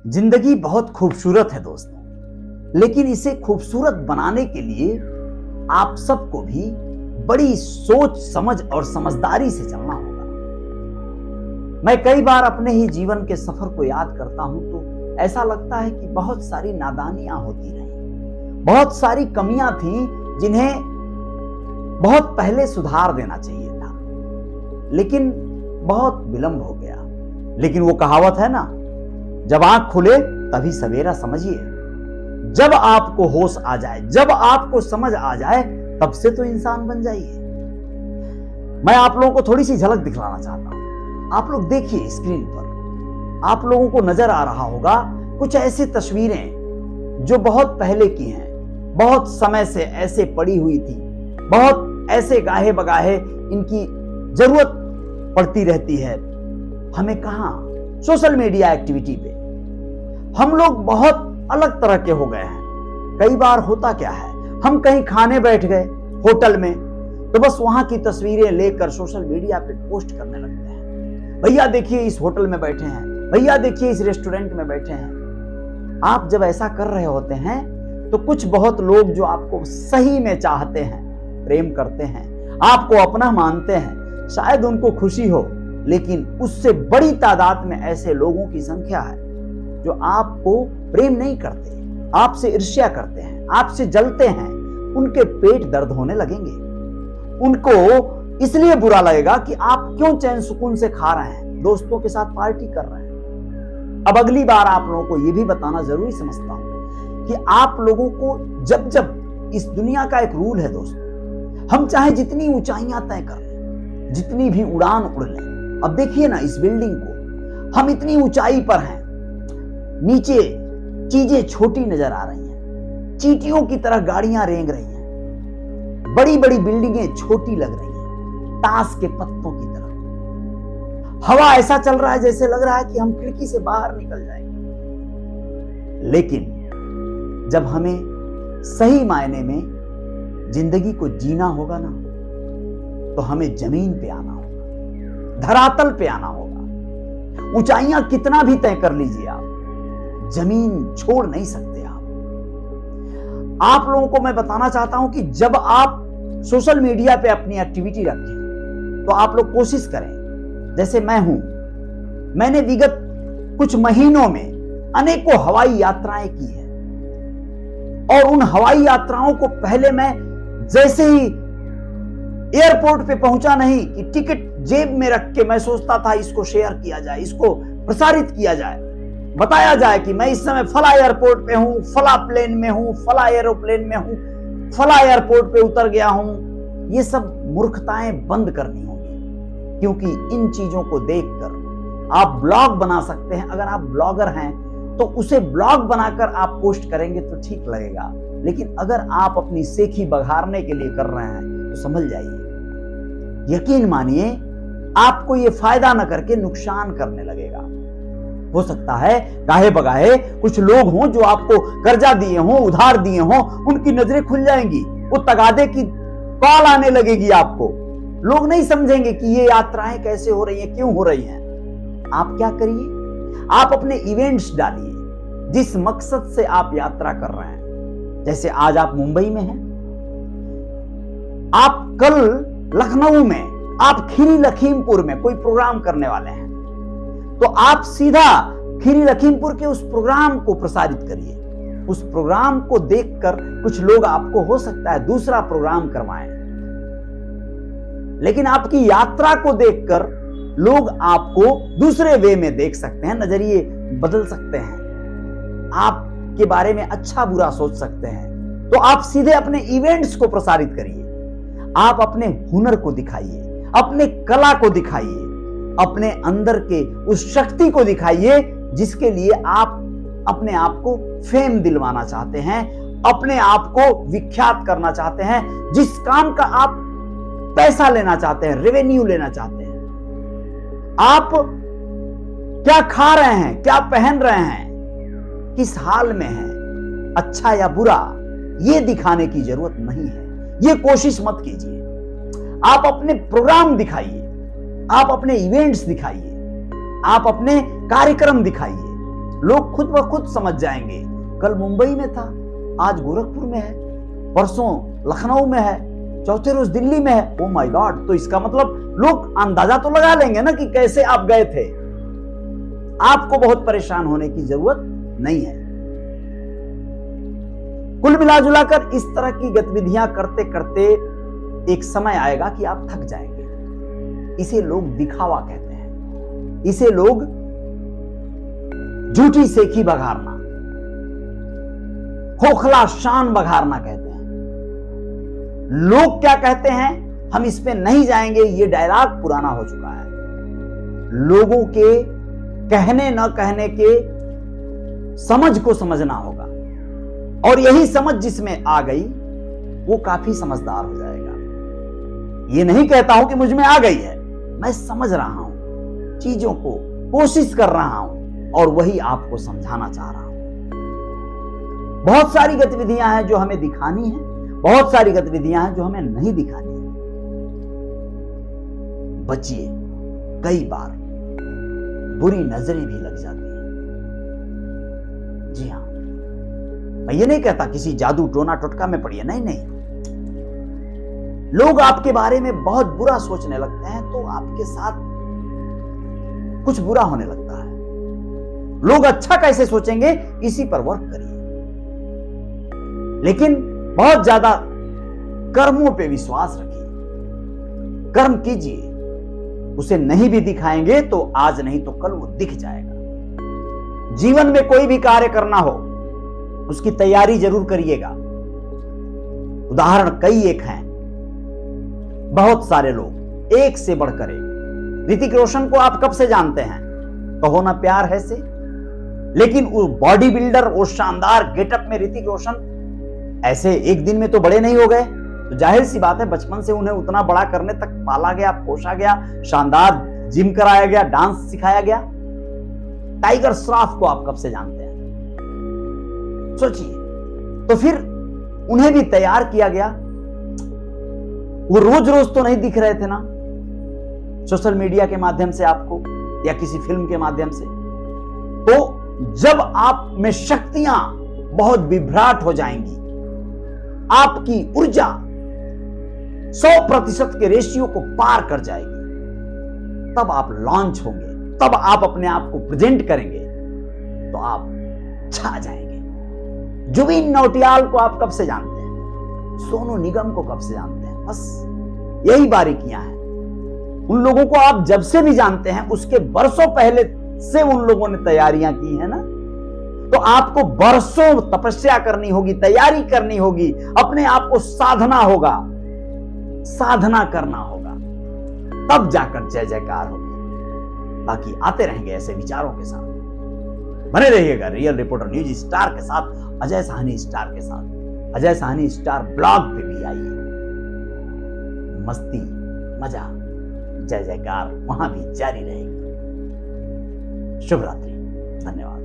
जिंदगी बहुत खूबसूरत है दोस्तों, लेकिन इसे खूबसूरत बनाने के लिए आप सबको भी बड़ी सोच समझ और समझदारी से चलना होगा। मैं कई बार अपने ही जीवन के सफर को याद करता हूं तो ऐसा लगता है कि बहुत सारी नादानियां होती रही, बहुत सारी कमियां थीं जिन्हें बहुत पहले सुधार देना चाहिए था, लेकिन बहुत विलंब हो गया। लेकिन वो कहावत है ना, जब आंख खुले तभी सवेरा समझिए। जब आपको होश आ जाए, जब आपको समझ आ जाए, तब से तो इंसान बन जाइए। मैं आप लोगों को थोड़ी सी झलक दिखलाना चाहता हूं। आप लोग देखिए स्क्रीन पर, आप लोगों को नजर आ रहा होगा कुछ ऐसी तस्वीरें जो बहुत पहले की हैं, बहुत समय से ऐसे पड़ी हुई थी, बहुत ऐसे गाहे बगाहे इनकी जरूरत पड़ती रहती है हमें। कहां? सोशल मीडिया एक्टिविटी पे हम लोग बहुत अलग तरह के हो गए हैं। कई बार होता क्या है, हम कहीं खाने बैठ गए होटल में, तो बस वहां की तस्वीरें लेकर सोशल मीडिया पे पोस्ट करने लगते हैं। भैया देखिए इस होटल में बैठे हैं, भैया देखिए इस रेस्टोरेंट में बैठे हैं। आप जब ऐसा कर रहे होते हैं तो कुछ बहुत लोग जो आपको सही में चाहते हैं, प्रेम करते हैं, आपको अपना मानते हैं, शायद उनको खुशी हो, लेकिन उससे बड़ी तादाद में ऐसे लोगों की संख्या है जो आपको प्रेम नहीं करते, आपसे ईर्ष्या करते हैं, आपसे जलते हैं। उनके पेट दर्द होने लगेंगे, उनको इसलिए बुरा लगेगा कि आप क्यों चैन सुकून से खा रहे हैं, दोस्तों के साथ पार्टी कर रहे हैं। अब अगली बार आप लोगों को यह भी बताना जरूरी समझता हूं कि आप लोगों को जब जब इस दुनिया का एक रूल है दोस्तों, हम चाहे जितनी ऊंचाइयां तय कर लें, जितनी भी उड़ान उड़ लें। अब देखिए ना इस बिल्डिंग को, हम इतनी ऊंचाई पर हैं, नीचे चीजें छोटी नजर आ रही हैं, चींटियों की तरह गाड़ियां रेंग रही हैं, बड़ी बड़ी बिल्डिंगें छोटी लग रही हैं, ताश के पत्तों की तरह। हवा ऐसा चल रहा है जैसे लग रहा है कि हम खिड़की से बाहर निकल जाएंगे। लेकिन जब हमें सही मायने में जिंदगी को जीना होगा ना, तो हमें जमीन पे आना होगा, धरातल पे आना होगा। ऊंचाइयां कितना भी तय कर लीजिए, आप जमीन छोड़ नहीं सकते। आप लोगों को मैं बताना चाहता हूं कि जब आप सोशल मीडिया पे अपनी एक्टिविटी रखें तो आप लोग कोशिश करें, जैसे मैं हूं, मैंने विगत कुछ महीनों में अनेकों हवाई यात्राएं की हैं, और उन हवाई यात्राओं को पहले मैं जैसे ही एयरपोर्ट पे पहुंचा नहीं कि टिकट जेब में रख के मैं सोचता था इसको शेयर किया जाए, इसको प्रसारित किया जाए, बताया जाए कि मैं इस समय फला एयरपोर्ट पे हूं, फला प्लेन में हूं, फला एरोप्लेन में हूं, फला एयरपोर्ट पे उतर गया हूं। ये सब मूर्खताएं बंद करनी होगी, क्योंकि इन चीजों को देखकर आप ब्लॉग बना सकते हैं। अगर आप ब्लॉगर हैं तो उसे ब्लॉग बनाकर आप पोस्ट करेंगे तो ठीक लगेगा, लेकिन अगर आप अपनी सेखी बघारने के लिए कर रहे हैं तो समझ जाइए, यकीन मानिए आपको ये फायदा न करके नुकसान करने लगेगा। हो सकता है गाहे बगाहे कुछ लोग हों जो आपको कर्जा दिए हों, उधार दिए हों, उनकी नजरें खुल जाएंगी, वो तगादे की कॉल आने लगेगी आपको। लोग नहीं समझेंगे कि ये यात्राएं कैसे हो रही हैं, क्यों हो रही हैं। आप क्या करिए, आप अपने इवेंट्स डालिए जिस मकसद से आप यात्रा कर रहे हैं। जैसे आज आप मुंबई में हैं, आप कल लखनऊ में, आप खीरी लखीमपुर में कोई प्रोग्राम करने वाले हैं, तो आप सीधा खीरी लखीमपुर के उस प्रोग्राम को प्रसारित करिए। उस प्रोग्राम को देखकर कुछ लोग आपको हो सकता है दूसरा प्रोग्राम करवाएं, लेकिन आपकी यात्रा को देखकर लोग आपको दूसरे वे में देख सकते हैं, नजरिए बदल सकते हैं, आपके बारे में अच्छा बुरा सोच सकते हैं। तो आप सीधे अपने इवेंट्स को प्रसारित करिए, आप अपने हुनर को दिखाइए, अपने कला को दिखाइए, अपने अंदर के उस शक्ति को दिखाइए जिसके लिए आप अपने आप को फेम दिलवाना चाहते हैं, अपने आप को विख्यात करना चाहते हैं, जिस काम का आप पैसा लेना चाहते हैं, रेवेन्यू लेना चाहते हैं। आप क्या खा रहे हैं, क्या पहन रहे हैं, किस हाल में हैं, अच्छा या बुरा, यह दिखाने की जरूरत नहीं है। यह कोशिश मत कीजिए। आप अपने प्रोग्राम दिखाइए, आप अपने इवेंट्स दिखाइए, आप अपने कार्यक्रम दिखाइए, लोग खुद ब खुद समझ जाएंगे। कल मुंबई में था, आज गोरखपुर में है, परसों लखनऊ में है, चौथे रोज दिल्ली में है। ओ माय गॉड, तो इसका मतलब लोग अंदाजा तो लगा लेंगे ना कि कैसे आप गए थे। आपको बहुत परेशान होने की जरूरत नहीं है। कुल मिलाजुलाकर इस तरह की गतिविधियां करते करते एक समय आएगा कि आप थक जाएंगे। इसे लोग दिखावा कहते हैं, इसे लोग झूठी सेखी बघारना, खोखला शान बघारना कहते हैं। लोग क्या कहते हैं, हम इस पे नहीं जाएंगे, ये डायलॉग पुराना हो चुका है। लोगों के कहने न कहने के समझ को समझना होगा, और यही समझ जिसमें आ गई वो काफी समझदार हो जाएगा। ये नहीं कहता हूं कि मुझ में आ गई है, मैं समझ रहा हूं चीजों को, कोशिश कर रहा हूं, और वही आपको समझाना चाह रहा हूं। बहुत सारी गतिविधियां हैं जो हमें दिखानी है, बहुत सारी गतिविधियां हैं जो हमें नहीं दिखानी है। बचिए, कई बार बुरी नजरें भी लग जाती हैं। जी हां, मैं ये नहीं कहता किसी जादू टोना टोटका में पड़िए, नहीं नहीं। लोग आपके बारे में बहुत बुरा सोचने लगते हैं तो आपके साथ कुछ बुरा होने लगता है। लोग अच्छा कैसे सोचेंगे, इसी पर वर्क करिए, लेकिन बहुत ज्यादा कर्मों पे विश्वास रखिए। कर्म कीजिए, उसे नहीं भी दिखाएंगे तो आज नहीं तो कल वो दिख जाएगा। जीवन में कोई भी कार्य करना हो, उसकी तैयारी जरूर करिएगा। उदाहरण कई एक हैं, बहुत सारे लोग, एक से बढ़कर एक। ऋतिक रोशन को आप कब से जानते हैं, कहो ना प्यार है से। लेकिन वो बॉडी बिल्डर, वो शानदार गेटअप में ऋतिक रोशन ऐसे एक दिन में तो बड़े नहीं हो गए। तो जाहिर सी बात है, बचपन से उन्हें उतना बड़ा करने तक पाला गया, पोषा गया, शानदार जिम कराया गया, डांस सिखाया गया। टाइगर श्रॉफ को आप कब से जानते हैं, सोचिए। तो फिर उन्हें भी तैयार किया गया। वो रोज रोज तो नहीं दिख रहे थे ना, सोशल मीडिया के माध्यम से आपको या किसी फिल्म के माध्यम से। तो जब आप में शक्तियां बहुत विभ्राट हो जाएंगी, आपकी ऊर्जा 100% के रेशियो को पार कर जाएगी, तब आप लॉन्च होंगे, तब आप अपने आप को प्रेजेंट करेंगे, तो आप छा जाएंगे। जुबिन नौटियाल को आप कब से जानते हैं, सोनू निगम को कब से जानते हैं, बस यही बारीकियां हैं। उन लोगों को आप जब से भी जानते हैं, उसके बरसों पहले से उन लोगों ने तैयारियां की है ना। तो आपको बरसों तपस्या करनी होगी, तैयारी करनी होगी, अपने आप को साधना होगा, साधना करना होगा, तब जाकर जय जयकार होगी। बाकी आते रहेंगे ऐसे विचारों के साथ। बने रहिएगा रियल रिपोर्टर न्यूज स्टार के साथ, अजय साहनी स्टार के साथ। अजय साहनी स्टार ब्लॉग पे भी आइए, मस्ती मजा जय जयकार वहां भी जारी रहेगी। शुभ रात्रि, धन्यवाद।